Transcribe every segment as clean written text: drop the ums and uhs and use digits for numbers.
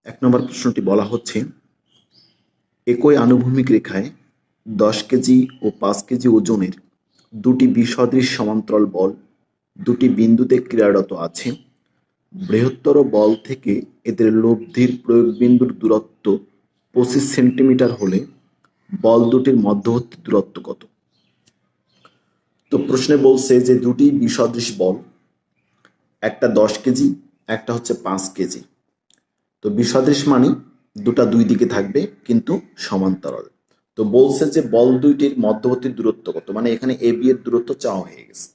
এক নম্বর প্রশ্নটি বলা হচ্ছে, একই আনুভূমিক রেখায় 10 কেজি ও 5 কেজি ওজনের দুটি বিসদৃশ সমান্তরাল বল দুটি বিন্দুতে ক্রিয়ারত আছে। বৃহত্তর বল থেকে এদের লব্ধির প্রয়োগবিন্দুর দূরত্ব 25 সেন্টিমিটার হলে বল দুটির মধ্যবর্তী দূরত্ব কত? তো প্রশ্নে বলছে যে দুটি বিসদৃশ বল, একটা 10 কেজি, একটা হচ্ছে 5 কেজি। তো বিসদৃশ মানে দুটা দুই দিকে থাকবে কিন্তু সমান্তরাল। তো বলছে যে বল দুইটির মধ্যবর্তী দূরত্ব কত, মানে এখানে এ বি এর দূরত্ব চাওয়া হয়ে গেছে।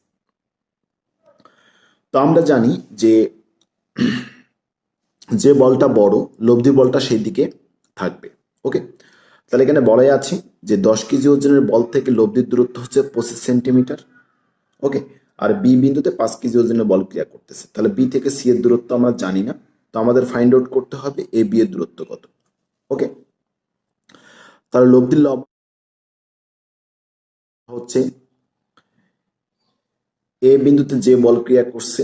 তো আমরা জানি যে যে বলটা বড় লব্ধি বলটা সেই দিকে থাকবে। ওকে, তাহলে এখানে বলাই আছে যে 10 কেজি ওজনের বল থেকে লব্ধির দূরত্ব হচ্ছে 25 সেন্টিমিটার। ওকে, আর বি বিন্দুতে 5 কেজি ওজনের বল ক্রিয়া করতেছে, তাহলে বি থেকে সি এর দূরত্ব আমরা জানি না। তো আমাদের ফাইন্ড আউট করতে হবে এ বি এর দূরত্ব কত। ওকে, তাহলে লব্ধির লব হচ্ছে এ বিন্দুতে যে বল ক্রিয়া করছে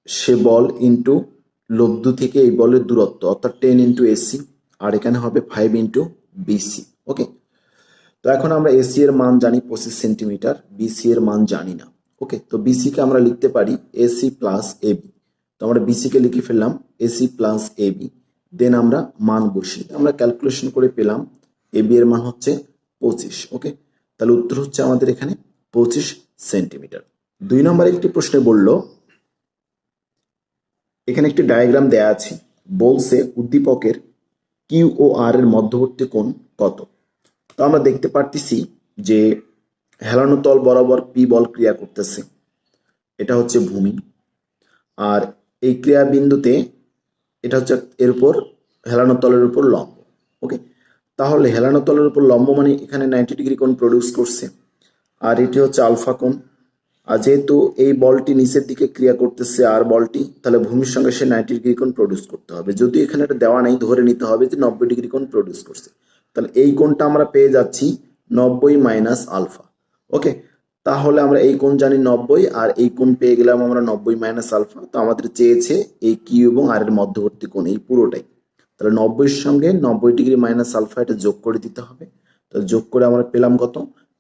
সে বল ইন্টু লব্ধি থেকে এই বলের দূরত্ব, অর্থাৎ 10 ইন্টু এসি, আর এখানে হবে 5 ইন্টু বিসি। ওকে, তো এখন আমরা এসি এর মান জানি 25 সেন্টিমিটার, বিসি এর মান জানি না। ওকে, তো বিসি কে আমরা লিখতে পারি এসি প্লাস এবি। তো আমরা বিসি কে লিখে ফেললাম এসি প্লাস এবি, দেন আমরা মান বসি, আমরা ক্যালকুলেশন করে পেলাম এবি এর মান হচ্ছে 25। ওকে, তাহলে উত্তর হচ্ছে আমাদের এখানে 25 সেন্টিমিটার। 2 নম্বরে একটি প্রশ্নে বলল, এখানে একটি ডায়াগ্রাম দেয়া আছে, বলছে উদ্দীপকের কিউ ও আর এর মধ্যবর্তী কোণ কত। তো আমরা দেখতে পারতেছি যে হেলানো তল বরাবর পি বল ক্রিয়া করতেছে, এটা হচ্ছে ভূমি, আর এই ক্রিয়া বিন্দুতে এটা হচ্ছে এর উপর হেলানো তলের উপর লম্ব। ওকে, তাহলে হেলানো তলের উপর লম্ব মানে এখানে 90 ডিগ্রি কোণ প্রডিউস করছে, আর এটি হচ্ছে আলফা কোণ। আর যেহেতু এই বলটি নিচের দিকে ক্রিয়া করতেছে আর বলটি, তাহলে ভূমির সঙ্গে সে 90 ডিগ্রি কোণ প্রডিউস করতে হবে। যদি এখানে এটা দেওয়া নেই, ধরে নিতে হবে যে 90 ডিগ্রি কোণ প্রডিউস করছে, তাহলে এই কোণটা আমরা পেয়ে যাচ্ছি 90 মাইনাস আলফা। ওকে, তাহলে আমরা এই কোণ জানি 90, আর এই কোণ পেয়ে গেলাম আমরা 90 মাইনাস আলফা। তো আমাদের চেয়েছে এই কিউ এবং আর এর মধ্যবর্তী কোণ এই পুরোটাই, তাহলে 90 এর সঙ্গে 90 ডিগ্রি মাইনাস আলফা এটা যোগ করে দিতে হবে। তো যোগ করে আমরা পেলাম কত,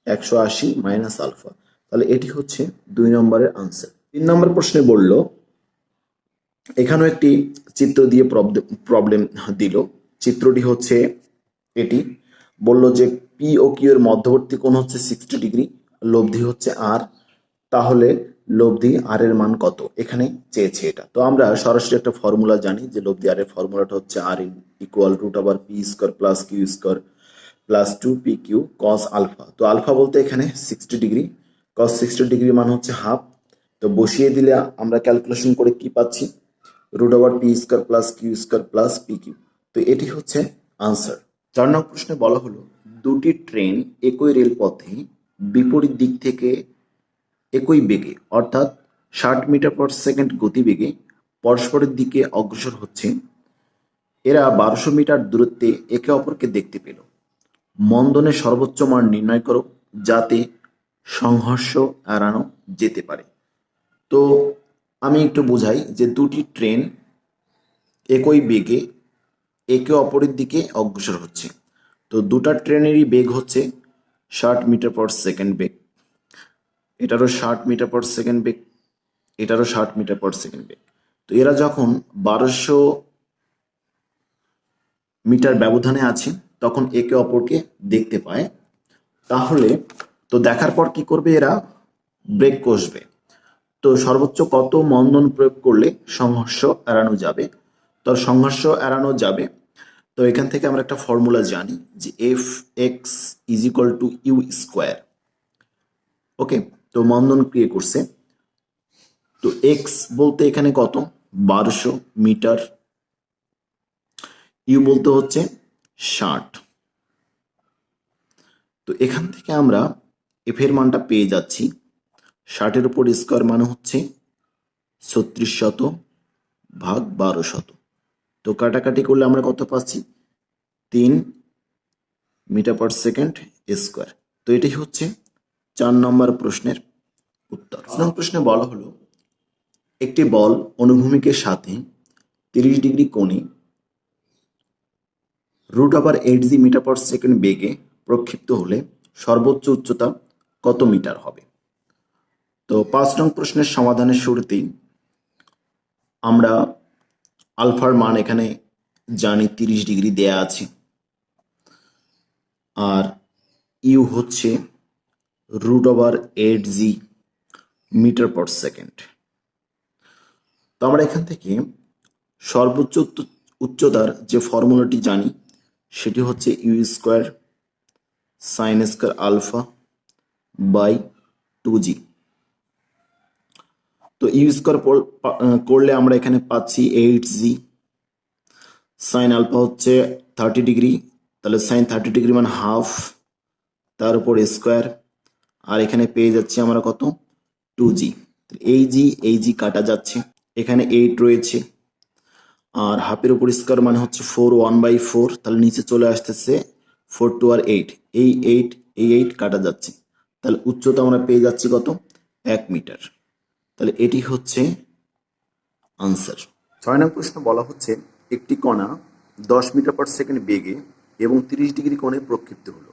180 মাইনাস আলফা। তাহলে এটি হচ্ছে 2 নম্বরের আনসার। 3 নম্বর প্রশ্নে বলল, এখানেও একটি চিত্র দিয়ে প্রবলেম দিল। চিত্রটি হচ্ছে এটি, বলল যে পি ও কিউ এর মধ্যবর্তী কোণ হচ্ছে 60 ডিগ্রি, লব্ধি হচ্ছে আর, তাহলে লব্ধি আর এর মান কত, এখানে চেয়েছে এটা। তো আমরা সরাসরি একটা ফর্মুলা জানি যে লব্ধি আর এর ফর্মুলাটা হচ্ছে R equal root over P square plus Q square plus 2 P Q cos alpha. তো আলফা বলতে এখানে 60 ডিগ্রি, কস 60 ডিগ্রি মান হচ্ছে হাফ। তো বসিয়ে দিলে আমরা ক্যালকুলেশন করে কি পাচ্ছি, root over P square plus Q square plus P Q. তো এটি হচ্ছে আনসার। 4 নম্বর প্রশ্নে বলা হলো, দুটি ট্রেন একই রেলপথে বিপরীত দিক থেকে একই বেগে অর্থাৎ 60 মিটার পার সেকেন্ড গতিবেগে পরস্পরের দিকে অগ্রসর হচ্ছে। এরা 1200 মিটার দূরত্বে একে অপরকে দেখতে পেল। মন্দনের সর্বোচ্চ মান নির্ণয় করো যাতে সংঘর্ষ এড়ানো যেতে পারে। তো আমি একটু বোঝাই যে দুটি ট্রেন একই বেগে একে অপরের দিকে অগ্রসর হচ্ছে। তো দুটা ট্রেনেরই বেগ হচ্ছে 60 মিটার পার সেকেন্ড বেগ, এটারও 60 মিটার পার সেকেন্ড বেগ, এটারও 60 মিটার পার সেকেন্ড বেগ। তো এরা যখন 1200 মিটার ব্যবধানে আছে তখন একে অপরকে দেখতে পায়। তাহলে তো দেখার পর কি করবে, এরা ব্রেক কষবে। তো সর্বোচ্চ কত মন্দন প্রয়োগ করলে সংঘর্ষ এড়ানো যাবে? তো সংঘর্ষ এড়ানো যাবে, তো এখান থেকে আমরা একটা ফর্মুলা জানি যে F X is equal to U square. Okay, তো মন্দন ক্রিয়া করছে, তো এক্স বলতে এখানে কত 1200 মিটার, ইউ বলতে হচ্ছে 60। তো এখান থেকে আমরা এফ এর মানটা পেয়ে যাচ্ছি, 60 এর উপর স্কোয়ার মানে হচ্ছে 3600 ভাগ 1200। তো কাটাকাটি করলে আমরা কত পাচ্ছি, 3 মিটার পার সেকেন্ড স্কোয়ার। তো এটি হচ্ছে 4 নম্বর প্রশ্নের উত্তর। 5 নম্বর প্রশ্নে বলা হলো, একটি বল অনুভূমিকের সাথে 30 ডিগ্রি কোণে √8g মিটার পার সেকেন্ড বেগে প্রক্ষিপ্ত হলে সর্বোচ্চ উচ্চতা কত মিটার হবে? তো 5 নং প্রশ্নের সমাধানের শুরুতেই আমরা আলফার মান এখানে জানি 30 ডিগ্রি দেয়া আছে, আর ইউ হচ্ছে √8g মিটার পার সেকেন্ড। তো আমরা এখান থেকে সর্বোচ্চ উচ্চতার যে ফর্মুলাটি জানি সেটি হচ্ছে u² sin square alpha by 2g। তো u² করলে আমরা এখানে পাচ্ছি 8g, সাইন আলফা হচ্ছে 30 ডিগ্রি, তাহলে সাইন 30 ডিগ্রি মানে হাফ, তার উপর স্কোয়ার, আর এখানে পেয়ে যাচ্ছি আমরা কত 2g। এই জি কাটা যাচ্ছে, এখানে 8 রয়েছে, আর হাফের উপর স্কোয়ার মানে হচ্ছে 4 1/4, তাহলে নিচে চলে আসতেছে 4 2 আর 8, এই 8 কাটা যাচ্ছে, তাহলে উচ্চতা আমরা পেয়ে যাচ্ছি কত 1 মিটার। তাহলে এটি হচ্ছে আনসার। 6 নং প্রশ্ন বলা হচ্ছে একটি কণা 10 মিটার পার সেকেন্ড বেগে এবং 30 ডিগ্রি কোণে প্রক্ষিপ্ত হলো।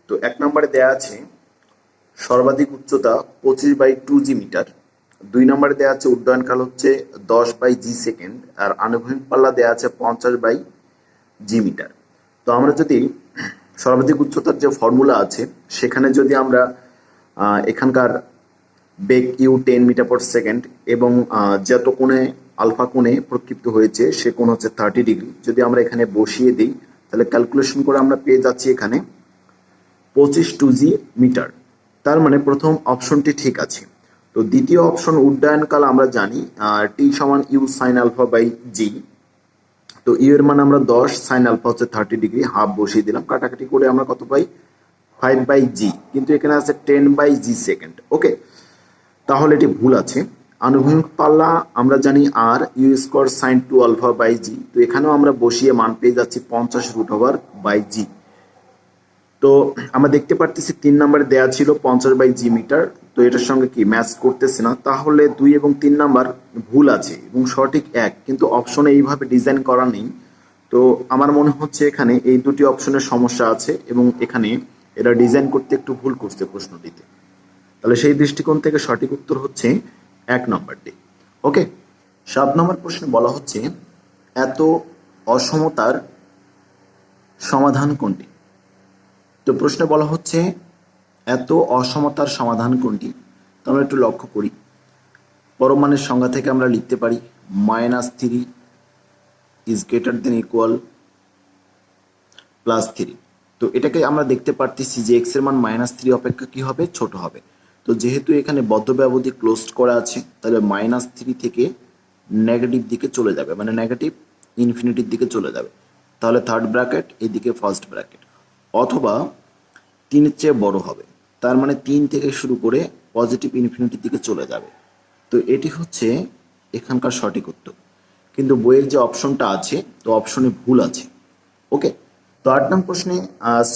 তো 1 নম্বরে দেয়া আছে সর্বাধিক উচ্চতা 25/2g মিটার, 2 নম্বরে দেওয়া আছে উড্ডয়নকাল হচ্ছে 10/g সেকেন্ড, আর আনুভূমিক পাল্লা দেওয়া আছে 50/g মিটার। তো আমরা যদি সর্বাধিক উচ্চতার যে ফর্মুলা আছে সেখানে যদি আমরা এখানকার বেগ ইউ 10 মিটার পার সেকেন্ড এবং যত কোণে আলফা কোণে প্রক্ষিপ্ত হয়েছে সে কোণ হচ্ছে 30 ডিগ্রি, যদি আমরা এখানে বসিয়ে দিই তাহলে ক্যালকুলেশন করে আমরা পেয়ে যাচ্ছি এখানে 25/2g মিটার। তার মানে প্রথম অপশনটি ঠিক আছে। তো দ্বিতীয় অপশন উড্ডয়নকাল আমরা জানি টি সমান ইউ সাইন আলফা বাই জি। তো ইউ এর মান আমরা 10, সাইন আলফা হচ্ছে 30 ডিগ্রি, হাফ বসিয়ে দিলাম, কাটাকাটি করে আমরা কত পাই 5/g, কিন্তু এখানে আছে 10/g সেকেন্ড। ওকে, তাহলে এটি ভুল আছে। আনুভূমিক পাল্লা আমরা জানি আর u² সাইন 2 আলফা বাই জি, তো এখানেও আমরা বসিয়ে মান পেয়ে যাচ্ছি 50√/g। তো আমরা দেখতে পারতেছি 3 নম্বরে দেয়া ছিল 50/g মিটার, তো এটার সঙ্গে কি ম্যাচ করতেছে না, তাহলে 2 এবং 3 নাম্বার ভুল আছে এবং সঠিক 1, কিন্তু অপশনে এইভাবে ডিজাইন করা নেই। তো আমার মনে হচ্ছে এখানে এই দুটি অপশনের সমস্যা আছে এবং এখানে এরা ডিজাইন করতে একটু ভুল করছে প্রশ্নটিতে। তাহলে সেই দৃষ্টিকোণ থেকে সঠিক উত্তর হচ্ছে 1 নম্বরটি। ওকে, 7 নম্বর প্রশ্নে বলা হচ্ছে এত অসমতার সমাধান কোনটি? তো প্রশ্নে বলা হচ্ছে এত অসমতার সমাধান কোনটি? তো আমরা একটু লক্ষ্য করি, পরমাণুর সংজ্ঞা থেকে আমরা লিখতে পারি -3 ইজ গ্রেটার দেন ইকুয়াল +3। তো এটাকে আমরা দেখতে পারতেছি যে এক্স এর মান -3 অপেক্ষা কি হবে, ছোট হবে। তো যেহেতু এখানে বদ্ধ ব্যবধি ক্লোজড করা আছে, তাহলে -3 থেকে নেগেটিভ দিকে চলে যাবে, মানে নেগেটিভ ইনফিনিটির দিকে চলে যাবে। তাহলে থার্ড ব্র্যাকেট এদিকে ফার্স্ট ব্র্যাকেট, অথবা 3 এর চেয়ে বড় হবে, তার মানে 3 থেকে শুরু করে পজিটিভ ইনফিনিটির দিকে চলে যাবে। তো এটি হচ্ছে এখানকার সঠিক উত্তর, কিন্তু বইয়ের যে অপশনটা আছে তো অপশনে ভুল আছে। ওকে, তো 8 নং প্রশ্নে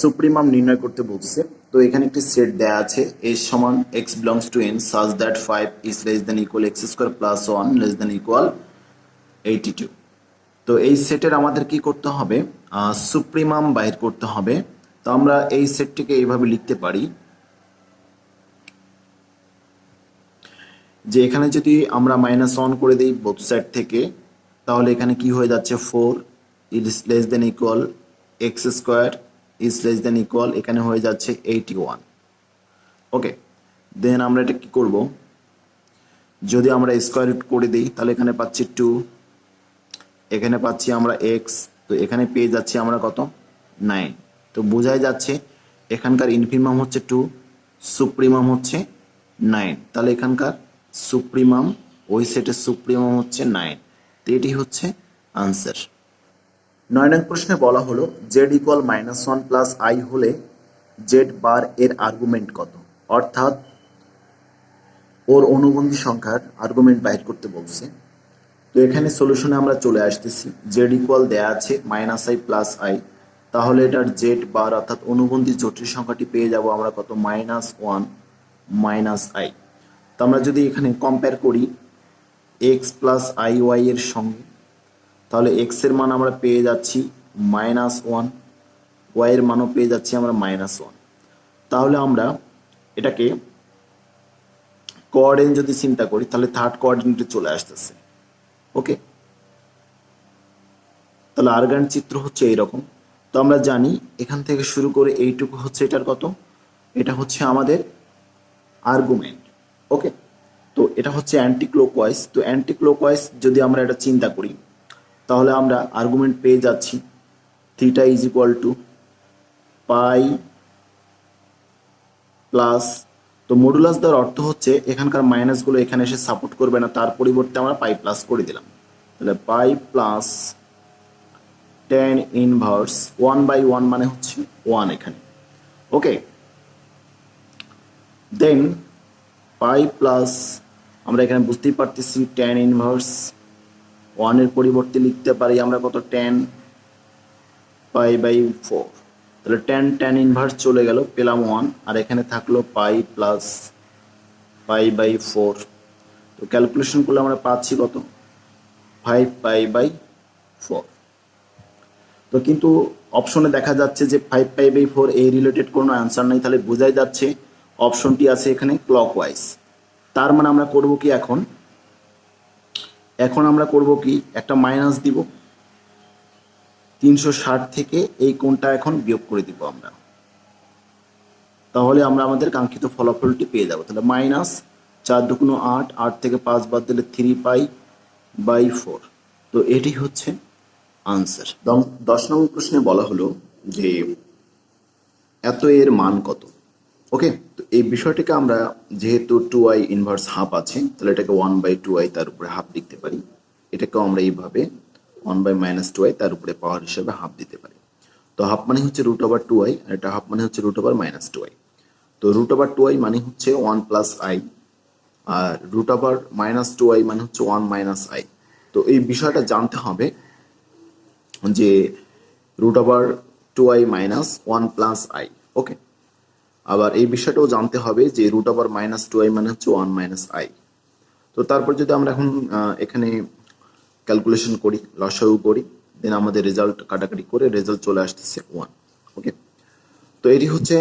সুপ্রিমাম নির্ণয় করতে বলছে। তো এখানে একটি সেট দেয়া আছে h সমান x belongs to n such that 5 is less than equal x square plus 1 less than equal 82। তো এই সেটের আমাদের কি করতে হবে, সুপ্রিমাম বাইর করতে হবে। তো আমরা এই সেটটিকে এইভাবে লিখতে পারি যে এখানে যদি আমরা -1 করে দিই বোথ সাইড থেকে, তাহলে এখানে কি হয়ে যাচ্ছে 4 is less than equal x square is less than equal, এখানে হয়ে যাচ্ছে 81। ওকে, দেন আমরা এটা কি করব, যদি আমরা স্কোয়ার রুট করে দিই তাহলে এখানে পাচ্ছি 2, এখানে পাচ্ছি আমরা এক্স, তো এখানে পেয়ে যাচ্ছি আমরা কত 9। তো বোঝাই যাচ্ছে এখানকার ইনফিমাম হচ্ছে 2, সুপ্রিমাম হচ্ছে 9, তাহলে এখানকার সুপ্রিমাম ওই সেটের সুপ্রিমাম হচ্ছে 9। তো এটি হচ্ছে আনসার। 9 নং প্রশ্নে বলা হলো জেড ইকুয়াল -1 প্লাস আই হলে জেড বার এর আর্গুমেন্ট কত? অর্থাৎ ওর অনুবন্ধী সংখ্যার আর্গুমেন্ট বাইর করতে বলছে। তো এখানে সলিউশনে আমরা চলে আসতেছি, জেড ইকুয়াল দেয়া আছে -i প্লাস আই, তাহলে এটার জেড বার অর্থাৎ অনুবন্ধী জটিল সংখ্যাটি পেয়ে যাব আমরা কত -1 - i। তো আমরা যদি এখানে কম্পেয়ার করি x প্লাস আই ওয়াই এর সঙ্গে, তাহলে x এর মান আমরা পেয়ে যাচ্ছি -1, ওয়াই এর মানও পেয়ে যাচ্ছি আমরা -1। তাহলে আমরা এটাকে কোঅর্ডিনেট যদি চিন্তা করি তাহলে থার্ড কোঅর্ডিনেটে চলে আসতেছে। ওকে, তাহলে আর্গান চিত্র হচ্ছে এইরকম। তো আমরা জানি এখান থেকে শুরু করে এইটুকু হচ্ছে এটার কত, এটা হচ্ছে আমাদের আর্গুমেন্ট। ওকে, তো এটা হচ্ছে অ্যান্টি ক্লকওয়াইজ। তো অ্যান্টি ক্লকওয়াইজ যদি আমরা এটা চিন্তা করি তাহলে আমরা আর্গুমেন্ট পেয়ে যাচ্ছি theta is equal two pi plus, তো মডুলাস দেওয়ার অর্থ হচ্ছে এখানকার মাইনাসগুলো এখানে এসে সাপোর্ট করবে না, তার পরিবর্তে আমরা পাই প্লাস করে দিলাম। তাহলে পাই প্লাস tan ইনভার্স 1/1 মানে হচ্ছে 1 এখানে। ওকে, দেন পাই প্লাস আমরা এখানে বুঝতেই পারতেছি tan ইনভার্স 1 এর পরিবর্তে লিখতে পারি আমরা কত, tan π/4। তাহলে tan ইনভার্স চলে গেল, পেলাম 1, আর এখানে থাকলো পাই প্লাস π/4। তো ক্যালকুলেশন করলে আমরা পাচ্ছি কত, 5π/4। তো কিন্তু অপশনে দেখা যাচ্ছে যে 5π/4 এই রিলেটেড কোনো অ্যান্সার নেই, তাহলে বোঝাই যাচ্ছে অপশনটি আছে এখানে ক্লকওয়াইজ। তার মানে আমরা করব কি, এখন আমরা করব কি, একটা মাইনাস দিব 360 থেকে এই কোণটা এখন বিয়োগ করে দিব আমরা, তাহলে আমরা আমাদের কাঙ্ক্ষিত ফলাফলটি পেয়ে যাব। তাহলে -4 দুগুণ 8, 8 থেকে 5 বাদ দিলে 3π/4। তো এটি হচ্ছে আনসার। 10 নম্বর প্রশ্নে বলা হলো যে এত এর মান কত। ওকে, তো এই বিষয়টিকে আমরা যেহেতু 2i ইনভার্স হাফ আছে তাহলে এটাকে 1/2i তার উপরে হাফ লিখতে পারি। এটাকেও আমরা এইভাবে 1/-2i তার উপরে পাওয়ার হিসেবে হাফ দিতে পারি। তো হাফ মানে হচ্ছে √2i, আর এটা হাফ মানে হচ্ছে √-2i। তো √2i মানে হচ্ছে 1 + i, আর √-2i মানে হচ্ছে 1 - i। তো এই বিষয়টা জানতে হবে যে √2i - 1 + i। ওকে, আবার এই বিষয়টাও জানতে হবে যে √-2i মানে হচ্ছে 1 - i। তো তারপর যদি আমরা এখন এখানে ক্যালকুলেশন করি, লসাগু করি, দেন আমাদের রেজাল্ট কাটাকাটি করে রেজাল্ট চলে আসতেছে 1। ওকে, তো এটি হচ্ছে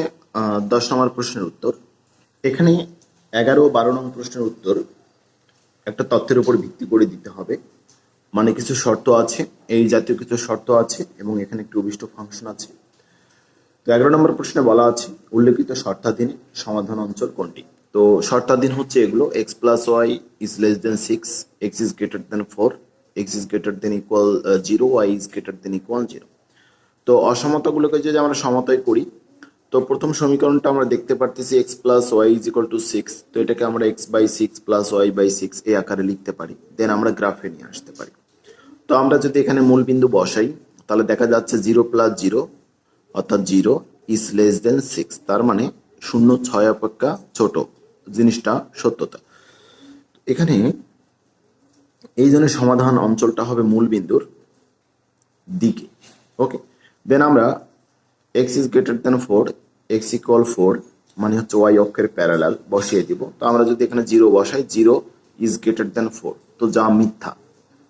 10 নম্বর প্রশ্নের উত্তর। এখানে 11 ও 12 নম্বর প্রশ্নের উত্তর একটা তথ্যের উপর ভিত্তি করে দিতে হবে, মানে কিছু শর্ত আছে, এই জাতীয় কিছু শর্ত আছে এবং এখানে একটি অভিষ্ট ফাংশন আছে। তো 11 নম্বর প্রশ্নে বলা আছে উল্লেখিত শর্তাধীন সমাধান অঞ্চল কোনটি। তো শর্তাধীন হচ্ছে এগুলো, x + y is less than 6, x is greater than 4, x is greater than equal 0, y is greater than equal 0। তো অসমতাগুলোকে যদি আমরা সমতায় করি, তো প্রথম সমীকরণটা আমরা দেখতে পারতেছি x + y = 6, তো এটাকে আমরা x/6 + y/6 এই আকারে লিখতে পারি, দেন আমরা গ্রাফে নিয়ে আসতে পারি। তো আমরা যদি এখানে মূল বিন্দু বসাই তাহলে দেখা যাচ্ছে 0 + 0 অর্থাৎ 0 is less than 6, তার মানে 0 6 অপেক্ষা ছোট, জিনিসটা সত্যতা। এখানে এই জন্য সমাধান অঞ্চলটা হবে মূল বিন্দুর দিকে। ওকে, দেন আমরা x is greater than 4, x equal 4 মানে হচ্ছে y অক্ষের প্যারালাল বসিয়ে দিব। তো আমরা যদি এখানে 0 বসাই, 0 is greater than 4, তো যা মিথ্যা,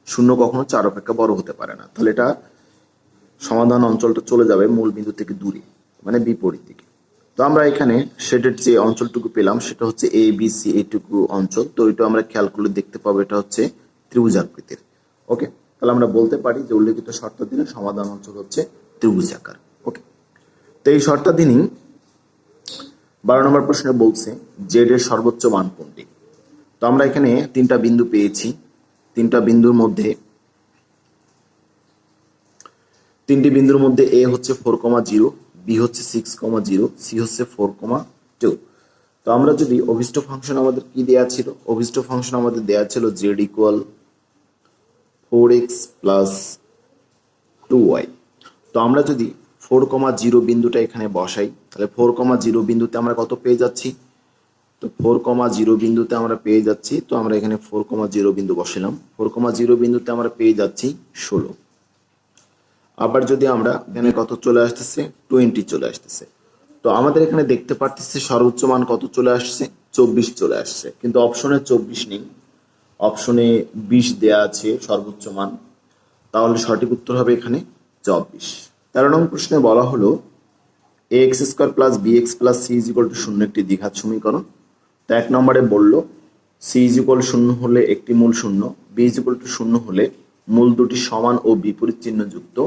0 কখনো 4 অপেক্ষা বড় হতে পারে না, তাহলে এটা সমাধান অঞ্চলটা চলে যাবে মূল বিন্দু থেকে দূরে, মানে বিপরীত দিকে। তো আমরা এখানে শেডের যে অঞ্চলটুকু পেলাম সেটা হচ্ছে এ বি সি এইটুকু অঞ্চল। তো এটা আমরা খেয়াল করলে দেখতে পাবো এটা হচ্ছে ত্রিভুজাকৃতির। ওকে, তাহলে আমরা বলতে পারি যে উল্লেখিত শর্তাধীন সমাধান অঞ্চল হচ্ছে ত্রিভুজাকার। ওকে, তো এই শর্তাধীনই 12 নম্বর প্রশ্নে বলছে জেড এর সর্বোচ্চ মান কোনটি। তো আমরা এখানে 3টা বিন্দু পেয়েছি, 3টা বিন্দুর মধ্যে এ হচ্ছে 4,0, বি হচ্ছে 6,0, সি হচ্ছে 4,2। তো আমরা যদি অভিষ্ট ফাংশন আমাদের কি দেয়া ছিল, অভিষ্ট ফাংশন আমাদের দেয়া ছিল z = 4x + 2y। তো আমরা যদি 4,0 বিন্দুটা এখানে বসাই তাহলে 4,0 বিন্দুতে আমরা কত পেয়ে যাচ্ছি, তো 4,0 বিন্দুতে আমরা পেয়ে যাচ্ছি, তো আমরা এখানে 4,0 বিন্দু বসালাম, 4,0 বিন্দুতে আমরা পেয়ে যাচ্ছি 16। আবার যদি আমরা এখানে কত চলে আসতেছে, 20 চলে আসতেছে। তো আমাদের এখানে দেখতে পারতেছি সর্বোচ্চ মান কত চলে আসছে, 24 চলে আসছে, কিন্তু অপশনে 24 নেই, অপশনে 20 দেয়া আছে সর্বোচ্চ মান। তাহলে সঠিক উত্তর হবে এখানে 24। 13 নং প্রশ্নে বলা হলো ax square plus bx plus c is equal to 0 একটি দ্বিঘাত সমীকরণ। তো 1 নম্বরে বলল c ইজ ইকুয়াল 0 হলে একটি মূল 0, b ইজ ইকুয়াল টু 0 হলে মূল দুটি সমান ও বিপরীত চিহ্নযুক্ত,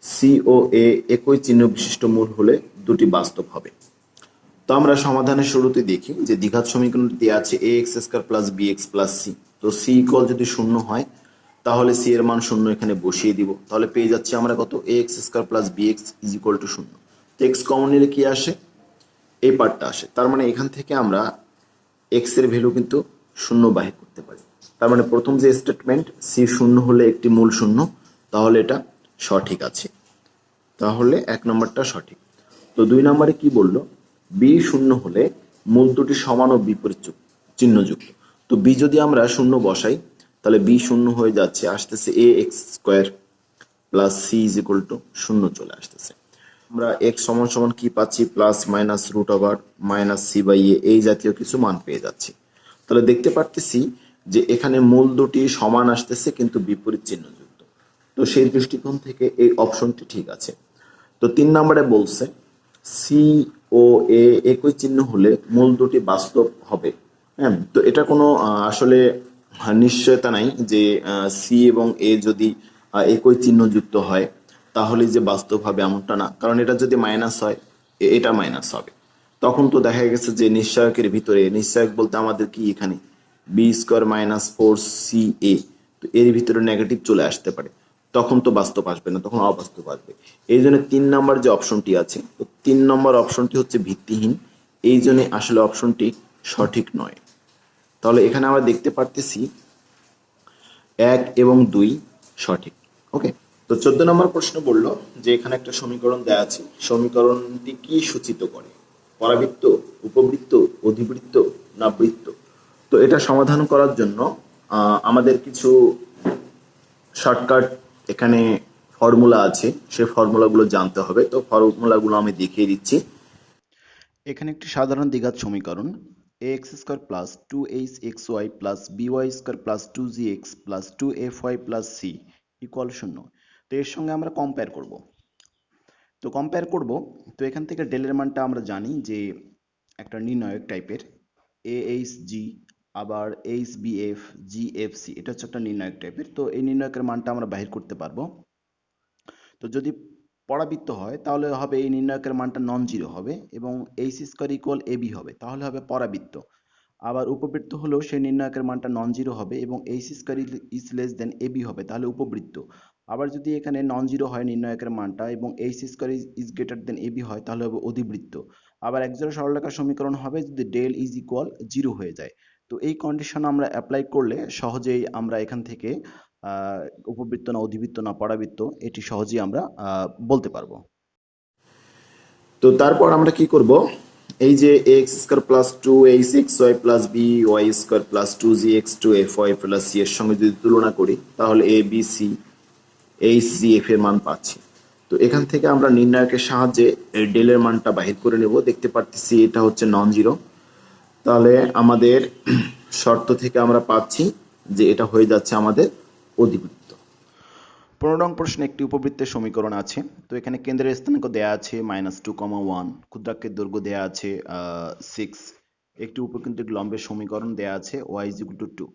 c ও a একই চিহ্ন বিশিষ্ট মূল হলে দুটি বাস্তব হবে। তো আমরা সমাধানের শুরুতে দেখি যে দ্বিঘাত সমীকরণটি দেওয়া আছে ax square plus bx plus c। তো c ইকুয়াল যদি 0 হয় তাহলে c এর মান 0 এখানে বসিয়ে দিব, তাহলে পেয়ে যাচ্ছি আমরা কত ax square plus bx is equal to 0। তো x কমন নিলে কি আসে, এই পার্টটা আসে, তার মানে এখান থেকে আমরা x এর ভ্যালু কিন্তু 0 বাহির করতে পারি। তার মানে প্রথম যে স্টেটমেন্ট c 0 হলে একটি মূল 0, তাহলে এটা সঠিক আছে, তাহলে 1 নম্বরটা সঠিক। তো 2 নম্বরে কি বলল, b 0 হলে মূল দুটি সমান ও বিপরীত চিহ্নযুক্ত। তো b যদি আমরা 0 বসাই তাহলে b 0 হয়ে যাচ্ছে, আসতেছে ax square plus c is equal to 0 চলে আসতেছে। আমরা x সমান সমান কি পাচ্ছি, plus minus root over minus c by a এই জাতীয় কিছু মান পেয়ে যাচ্ছি। তাহলে দেখতে পারতেছি যে এখানে মূল দুটি সমান আসতেছে কিন্তু বিপরীত চিহ্নযুক্ত, তো সেই দৃষ্টিকোণ থেকে এই অপশনটি ঠিক আছে। তো 3 নম্বরে বলছে c ও a একই চিহ্ন হলে মূল দুটি বাস্তব হবে। হ্যাঁ, তো এটা কোনো আসলে নিশ্চয়তা নাই যে c এবং a যদি একই চিহ্নযুক্ত হয় তাহলে যে বাস্তব হবে এমনটা না, কারণ এটা যদি মাইনাস হয় এটা মাইনাস হবে, তখন তো দেখা গেছে যে নিশ্চয়কের ভিতরে, নিশ্চয়ক বলতে আমাদের কি এখানে বি স্কোয়ার মাইনাস 4ca, তো এর ভিতরে নেগেটিভ চলে আসতে পারে, তখন তো বাস্তব আসবে না, তখন অবাস্তব আসবে। এই জন্য 3 নম্বর যে অপশনটি আছে, তো 3 নম্বর অপশনটি হচ্ছে ভিত্তিহীন, এই জন্য আসলে অপশনটি সঠিক নয়। তাহলে এখানে আমরা দেখতে পারতেছি 1 এবং 2 সঠিক। ওকে, তো 14 নম্বর প্রশ্ন বলল যে এখানে একটা সমীকরণ দেওয়া আছে, সমীকরণটি কি সূচিত করে, পরাবৃত্ত, উপবৃত্ত, অধিবৃত্ত না বৃত্ত। তো এটা সমাধান করার জন্য আমাদের কিছু শর্টকাট এখানে ফর্মুলা আছে, সেই ফর্মুলাগুলো জানতে হবে। তো ফর্মুলাগুলো আমি দেখিয়ে দিচ্ছি। এখানে একটি সাধারণ দ্বিঘাত সমীকরণ ax square plus 2hxy plus by square plus 2gx plus 2fy plus c equal 0। তো এর সঙ্গে আমরা কম্পেয়ার করব। তো এখান থেকে ডেলের মানটা আমরা জানি যে একটা নির্ণায়ক টাইপের ahg, আবার hbf, gfc, এটা হচ্ছে একটা নির্ণায়ক টাইপের। তো এই নির্ণায়কের মানটা আমরা বাহির করতে পারবো। তো যদি পরাবৃত্ত হয় তাহলে হবে এই নির্ণায়কের মানটা নন জিরো হবে এবং এইচ স্কোয়ার ইকুয়াল এবি হবে, তাহলে হবে পরাবৃত্ত। আবার উপবৃত্ত হলেও সেই নির্ণায়কের মানটা নন জিরো হবে এবং H square is less than AB হবে, তাহলে উপবৃত্ত। আবার যদি এখানে নন জিরো হয় নির্ণায়কের মানটা এবং H square is greater than AB হয়, তাহলে হবে অধিবৃত্ত। আবার একজোড়া সরলরেখার সমীকরণ হবে যদি ডেল ইজ ইকুয়াল জিরো হয়ে যায়। তো এই কন্ডিশন আমরা অ্যাপ্লাই করলে সহজেই আমরা এখান থেকে উপবৃত্ত না অধিবৃত্ত না পরাবৃত্ত এটি সহজেই আমরা বলতে পারবো। তো তারপর আমরা কি করব, এই যে ax square plus 2hxy plus by square plus 2gx 2fy plus c এর সঙ্গে যদি তুলনা করি তাহলে a b c h g f এর মান পাচ্ছি। তো এখান থেকে আমরা নির্ণায়কের সাহায্যে ডেলের মানটা বাহির করে নেব। দেখতে পাচ্ছি এটা হচ্ছে নন জিরো, তাহলে আমাদের শর্ত থেকে আমরা পাচ্ছি যে এটা হয়ে যাচ্ছে আমাদের অধিবৃত্ত। 15 নং প্রশ্নে একটি উপবৃত্তের সমীকরণ আছে। তো এখানে কেন্দ্রের স্থানাঙ্ক দেয়া আছে -2,1, ক্ষুদ্রাক্ষের দৈর্ঘ্য দেয়া আছে 6, একটি উপকেন্দ্রিক লম্বের সমীকরণ দেয়া আছে y = 2।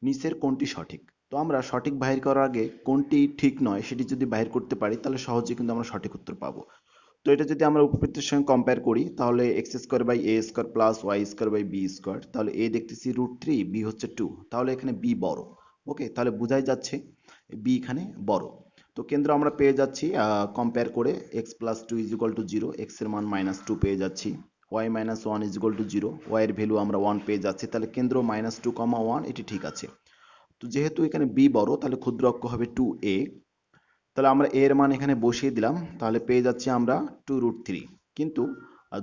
নিচের কোনটি সঠিক? তো আমরা সঠিক বাহির করার আগে কোনটি ঠিক নয় সেটি যদি বাহির করতে পারি তাহলে সহজেই কিন্তু আমরা সঠিক উত্তর পাবো। তো এটা যদি আমরা উপবৃত্তের সঙ্গে কম্পেয়ার করি তাহলে x² / a² plus y² / b², তাহলে a দেখতেছি √3, b হচ্ছে 2, তাহলে এখানে b বড়। ওকে, তাহলে বোঝাই যাচ্ছে b এখানে বড়। তো কেন্দ্র আমরা পেয়ে যাচ্ছি কম্পেয়ার করে x + 2 = 0, x এর মান -2 পেয়ে যাচ্ছি, y - 1 = 0, y এর ভ্যালু আমরা 1 পেয়ে যাচ্ছি, তাহলে কেন্দ্র -2, 1 এটি ঠিক আছে। তো যেহেতু এখানে b বড় তাহলে ক্ষুদ্র অক্ষ হবে 2a, তাহলে আমরা a এর মান এখানে বসিয়ে দিলাম, তাহলে পেয়ে যাচ্ছি আমরা 2√3। কিন্তু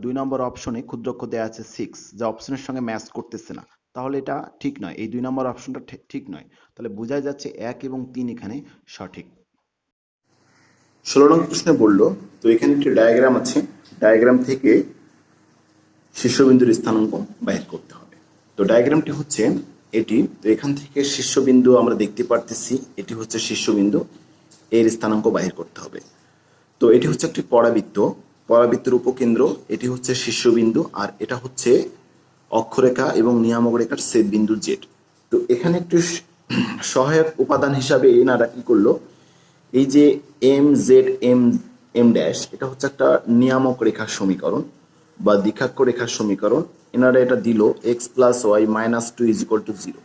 2 নম্বর অপশনে ক্ষুদ্র অক্ষ দেওয়া আছে 6, যা অপশনের সঙ্গে ম্যাচ করতেছে না, তাহলে এটা ঠিক নয়, এই 2 নম্বর অপশনটা ঠিক নয়, তাহলে বোঝা যাচ্ছে 1 এবং 3 এখানে সঠিক। 16 নং প্রশ্নে বলল, তো এখানে একটি ডায়াগ্রাম আছে, ডায়াগ্রাম থেকে শীর্ষবিন্দুর স্থানাঙ্ক বাহির করতে হবে। তো ডায়াগ্রামটি হচ্ছে এটি, তো এখান থেকে শীর্ষবিন্দু আমরা দেখতে পারতেছি, এটি হচ্ছে শীর্ষবিন্দু, এর স্থানাঙ্ক বাহির করতে হবে। তো এটি হচ্ছে একটি পরাবৃত্ত, পরাবৃত্তের উপকেন্দ্র, এটি হচ্ছে শীর্ষবিন্দু, আর এটা হচ্ছে অক্ষরেখা এবং নিয়ামক রেখার ছেদ বিন্দু জেড। তো এখানে একটু সহায়ক উপাদান হিসাবে এনারা কি করলো, এই যে M Z M M dash, এটা হচ্ছে একটা নিয়ামক রেখার সমীকরণ বা দ্বিঘাক্ষ রেখার সমীকরণ। এনারা এটা দিল X plus Y minus two is equal to zero.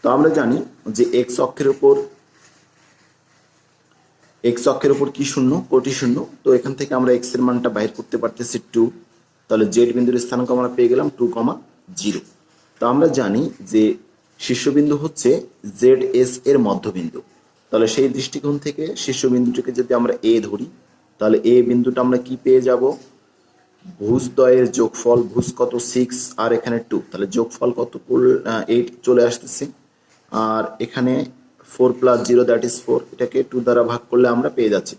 তো আমরা জানি যে এক্স অক্ষের উপর কি শূন্য, কোটি শূন্য। তো এখান থেকে আমরা এক্স এর মানটা বাইর করতে পারতেছি 2। তাহলে জেড বিন্দুর স্থানাঙ্ক আমরা পেয়ে গেলাম 2,0। তো আমরা জানি যে শীর্ষবিন্দু হচ্ছে জেড এস এর মধ্যবিন্দু। তাহলে সেই দৃষ্টিকোণ থেকে শীর্ষবিন্দুটিকে যদি আমরা এ ধরি, তাহলে এ বিন্দুটা আমরা কি পেয়ে যাব, ভুজদ্বয়ের যোগফল, ভুজ কত 6 আর এখানে 2, তাহলে যোগফল কত 8 চলে আসতেছে। আর এখানে 4 + 0 দ্যাট ইজ 4, এটাকে 2 দ্বারা ভাগ করলে আমরা পেয়ে যাচ্ছি।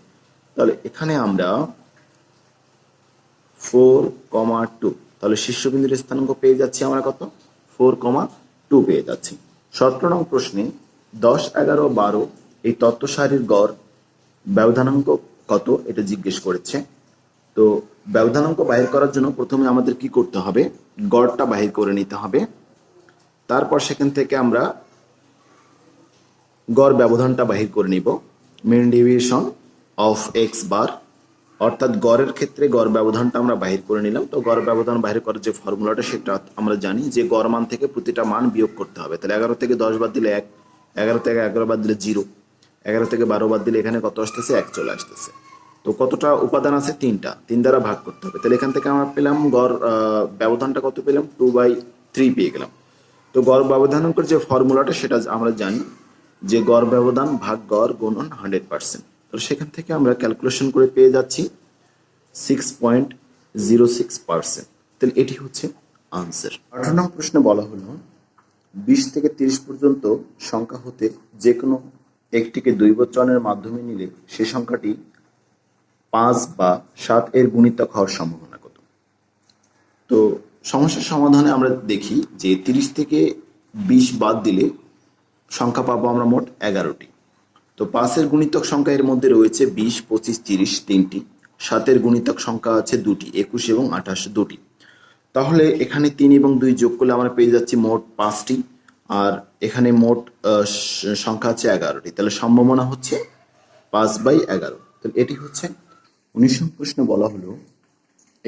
তাহলে এখানে আমরা 4,2, তাহলে শীর্ষবিন্দুর স্থানাঙ্ক পেয়ে যাচ্ছি আমরা কত, 4,2 পেয়ে যাচ্ছি। 17 নং প্রশ্নে 10, 11, 12 এই তত্ত্ব সারির গড় ব্যবধানাঙ্ক কত এটা জিজ্ঞেস করেছে। তো ব্যবধানাঙ্ক বাহির করার জন্য প্রথমে আমাদের কি করতে হবে, গড়টা বাহির করে নিতে হবে। তারপর সেখান থেকে আমরা গড় ব্যবধানটা বাহির করে নিব, মিন ডেভিয়েশন অফ এক্স বার, অর্থাৎ গড়ের ক্ষেত্রে গড় ব্যবধানটা আমরা বাহির করে নিলাম। তো গড় ব্যবধান বাহির করার যে ফর্মুলাটা সেটা আমরা জানি যে গড় মান থেকে প্রতিটা মান বিয়োগ করতে হবে। তাহলে 11 থেকে 10 বাদ দিলে 1, 11 থেকে 11 বাদ দিলে 0, 11 থেকে 12 বাদ দিলে এখানে কত আসতেছে, 1 চলে আসতেছে। তো কতটা উপাদান আছে, 3টা, 3 দ্বারা ভাগ করতে হবে। তাহলে এখান থেকে আমরা পেলাম গড় ব্যবধানটা কত পেলাম, 2/3 পেয়ে গেলাম। তো গড় ব্যবধানাঙ্কের যে ফর্মুলাটা সেটা আমরা জানি যে গড় ব্যবধান ভাগ গড় গুণন 100%। তো সেখান থেকে আমরা ক্যালকুলেশন করে পেয়ে যাচ্ছি 6.06%। তাহলে এটি হচ্ছে আনসার। 18 নং প্রশ্নে বলা হলো 20 থেকে 30 পর্যন্ত সংখ্যা হতে যে কোনো একটিকে দ্বৈবচনের মাধ্যমে নিলে সে সংখ্যাটি 5 বা 7 এর গুণিতক হওয়ার সম্ভাবনা কত। তো সমস্যার সমাধানে আমরা দেখি যে 30 থেকে 20 বাদ দিলে সংখ্যা পাবো আমরা মোট 11টি। তো 5 এর গুণিতক সংখ্যা এর মধ্যে রয়েছে 20, 25, 30 তিনটি। 7 এর গুণিতক সংখ্যা আছে দুটি, 21 এবং 28 দুটি। তাহলে এখানে 3 এবং 2 যোগ করলে আমরা পেয়ে যাচ্ছি মোট 5টি, আর এখানে মোট সংখ্যা আছে 11টি। তাহলে সম্ভাবনা হচ্ছে 5/11। তাহলে এটি হচ্ছে 19 নং প্রশ্নে বলা হলো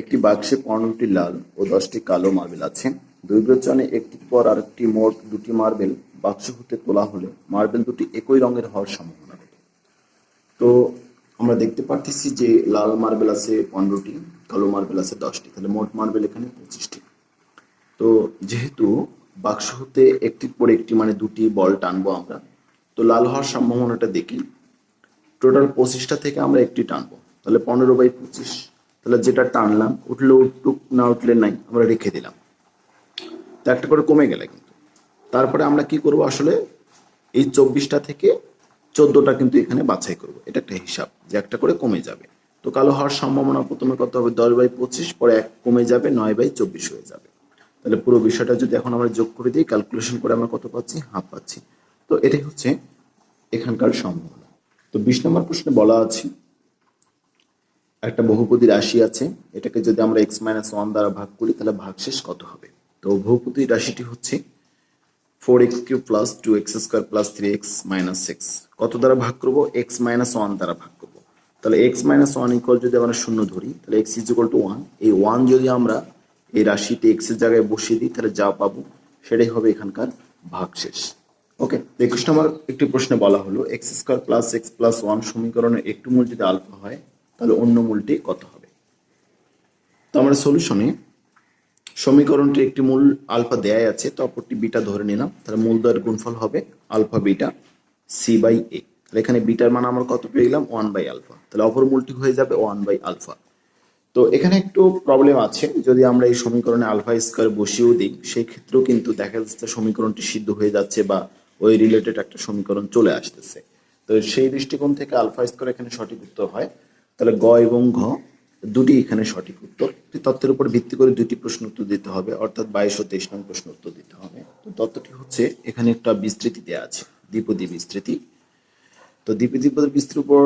একটি বাক্সে 15টি লাল ও 10টি কালো মার্বেল আছে। দৈর্ঘ্যচনে একটির পর আরেকটি মোট 2টি মার্বেল বাক্স হতে তোলা হলে মার্বেল দুটি একই রঙের হওয়ার সম্ভাবনা কত। তো আমরা দেখতে পারতেছি যে লাল মার্বেল আছে 15টি, কালো মার্বেল আছে 10টি, তাহলে মোট মার্বেল এখানে 25টি। তো যেহেতু বাক্স হতে একটির পর একটি মানে 2টি বল টানবো আমরা, তো লাল হওয়ার সম্ভাবনাটা দেখি। টোটাল 25টা থেকে আমরা একটি টানবো, তাহলে 15/25। তাহলে যেটা টানলাম উঠলে উঠুক, না উঠলে নাই, আমরা রেখে দিলাম। তো একটা করে কমে গেলে কিন্তু তারপরে আমরা কি করব, আসলে এই 24টা থেকে 14টা কিন্তু এখানে বাছাই করব। এটা একটা হিসাব যে একটা করে কমে যাবে। তো কালো হওয়ার সম্ভাবনা প্রথমে কত হবে, 10/25, পরে 1 কমে যাবে, 9/24 হয়ে যাবে। তাহলে পুরো বিষয়টা যদি এখন আমরা যোগ করে দিই, ক্যালকুলেশন করে আমরা কত পাচ্ছি, হাফ পাচ্ছি। তো এটাই হচ্ছে এখানকার সম্ভাবনা। তো 20 নম্বর প্রশ্নে বলা আছে একটা বহুপদী রাশি আছে, এটাকে যদি আমরা x-1 দ্বারা ভাগ করি তাহলে ভাগশেষ কত হবে। তো বহুপদী রাশিটি হচ্ছে 4x³ + 2x² + 3x - 6 কত দ্বারা ভাগ করব, x-1 দ্বারা ভাগ করব। তাহলে x-1 ইকুয়াল যদি আমরা 0 ধরি, তাহলে x = 1। এই 1 যদি আমরা এই রাশিতে x এর জায়গায় বসিয়ে দিই তাহলে যা পাবো সেটাই হবে এখানকার ভাগশেষ। ওকে, 21 নম্বর একটি প্রশ্নে বলা হলো x² + x + 1 সমীকরণের একটি মূল যদি আলফা হয় তাহলে অন্য মূলটি কত হবে। তো আমরা সলিউশনে সমীকরণটির একটি মূল আলফা দেয়াই আছে, তো অপরটি বিটা ধরে নিলাম। তাহলে মূলদ্বয়ের গুণফল হবে আলফা বিটা c/a। তাহলে এখানে বিটার মান আমরা কত পেয়ে গেলাম, 1/α। তাহলে অপর মূলটি হয়ে যাবে 1/α। তো এখানে একটু প্রবলেম আছে, যদি আমরা এই সমীকরণে আলফা স্কয়ার বসিয়েও দিই সেই ক্ষেত্রেও কিন্তু দেখা যাচ্ছে সমীকরণটি সিদ্ধ হয়ে যাচ্ছে বা ওই রিলেটেড একটা সমীকরণ চলে আসতেছে। তো সেই দৃষ্টিকোণ থেকে আলফা স্কয়ার এখানে সঠিক উত্তর হয়। তাহলে গ এবং ঘ দুটি এখানে সঠিক উত্তর। তত্ত্বের উপর ভিত্তি করে দুটি প্রশ্ন উত্তর দিতে হবে, অর্থাৎ 22 ও 23 নং প্রশ্ন উত্তর দিতে হবে। তো তত্ত্বটি হচ্ছে এখানে একটা বিস্তৃতি দেওয়া আছে, দ্বিপদী বিস্তৃতি। তো দ্বিপদী বিস্তৃতির উপর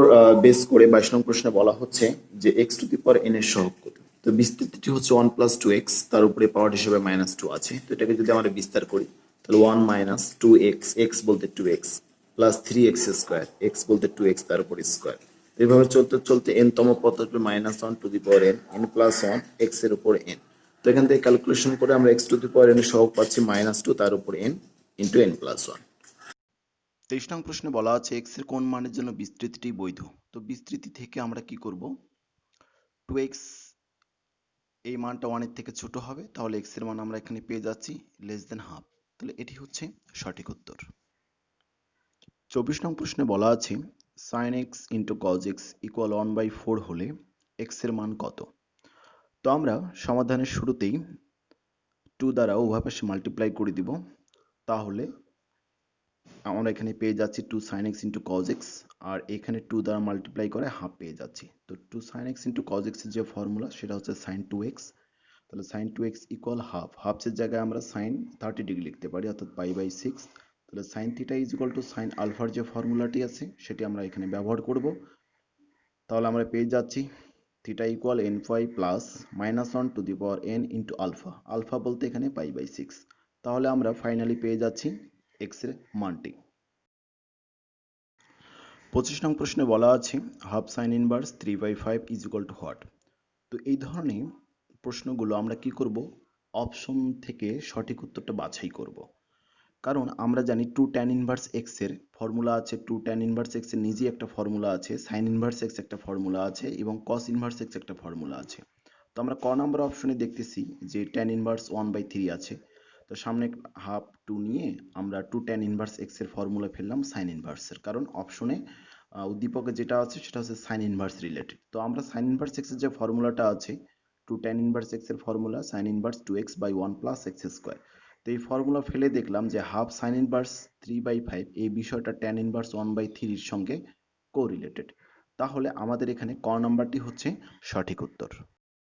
বেস করে 22 নং প্রশ্নে বলা হচ্ছে যে x two the power N এর সহগ কত। তো বিস্তৃতিটি হচ্ছে 1 প্লাস 2x, তার উপরে পাওয়ার হিসেবে -2 আছে। তো এটাকে যদি আমরা বিস্তার করি তাহলে 1 মাইনাস 2x, এক্স বলতে 2x plus 3x square, x বলতে 2x তার উপর স্কোয়ার। এইভাবে চলতে চলতে n তম পদ আসবে -1 to the power n, n plus 1 x এর উপর n। তো এখান থেকে ক্যালকুলেশন করে আমরা x two the power n এর সহগ পাচ্ছি -2 তার উপর n ইন্টু n প্লাস 1। 23 নং প্রশ্নে বলা আছে x এর কোন মানের জন্য বিস্তৃতিটি বৈধ। তো বিস্তৃতি থেকে আমরা কি করব, 2x এই মানটা 1 এর থেকে ছোট হবে, তাহলে x এর মান আমরা এখানে পেয়ে যাচ্ছি লেস দেন হাফ। তাহলে এটি হচ্ছে সঠিক উত্তর। 24 নং প্রশ্নে বলা আছে sin x into cos x equal 1/4 হলে x এর মান কত। তো আমরা সমাধানের শুরুতেই 2 দ্বারা উভয় পাশে মাল্টিপ্লাই করে দিব, তাহলে আমরা এখানে পেয়ে যাচ্ছি 2 sin x into cos x, আর এখানে 2 দ্বারা মাল্টিপ্লাই করে হাফ পেয়ে যাচ্ছি। তো 2 sin x into cos x এর যে ফর্মুলা সেটা হচ্ছে sin 2x। তাহলে sin 2x ইকুয়াল হাফ, হাফের জায়গায় আমরা sin 30 ডিগ্রি লিখতে পারি অর্থাৎ π/6। তাহলে sin theta is equal two sin আলফার যে ফর্মুলাটি আছে সেটি আমরা এখানে ব্যবহার করব। তাহলে আমরা পেয়ে যাচ্ছি theta equal n5 plus -1 to the power n into alpha, alpha বলতে এখানে π/6। তাহলে আমরা ফাইনালি পেয়ে যাচ্ছি x এর মানটি। 25 নং প্রশ্নে বলা আছে half sign inverse 3/5 is equal two what. তো এই ধরনের প্রশ্নগুলো আমরা কি করব, অপশন থেকে সঠিক উত্তরটা বাছাই করব। কারণ আমরা জানি 2 tan ইনভার্স x এর ফর্মুলা আছে, 2 tan ইনভার্স x এর নিজেই একটা ফর্মুলা আছে, সাইন ইনভার্স x একটা ফর্মুলা আছে এবং cos ইনভার্স x একটা ফর্মুলা আছে। তো আমরা ক নাম্বার অপশনে দেখতেছি যে tan ইনভার্স 1/3 আছে। তো সামনে হাফ 2 নিয়ে আমরা 2 tan ইনভার্স x এর ফর্মুলা ফেললাম সাইন ইনভার্সের, কারণ অপশনে উদ্দীপকে যেটা আছে সেটা হচ্ছে সাইন ইনভার্স রিলেটেড। তো আমরা সাইন ইনভার্স x এর যে ফর্মুলাটা আছে 2 tan ইনভার্স x এর formula sign inverse 2x/1 plus x square. তো এই ফর্মুলা ফেলে দেখলাম যে হাফ সাইন ইনভার্স 3/5 এই বিষয়টা tan ইনভার্স 1/3 এর সঙ্গে কোরিলেটেড। তাহলে আমাদের এখানে ক নাম্বারটি হচ্ছে সঠিক উত্তর।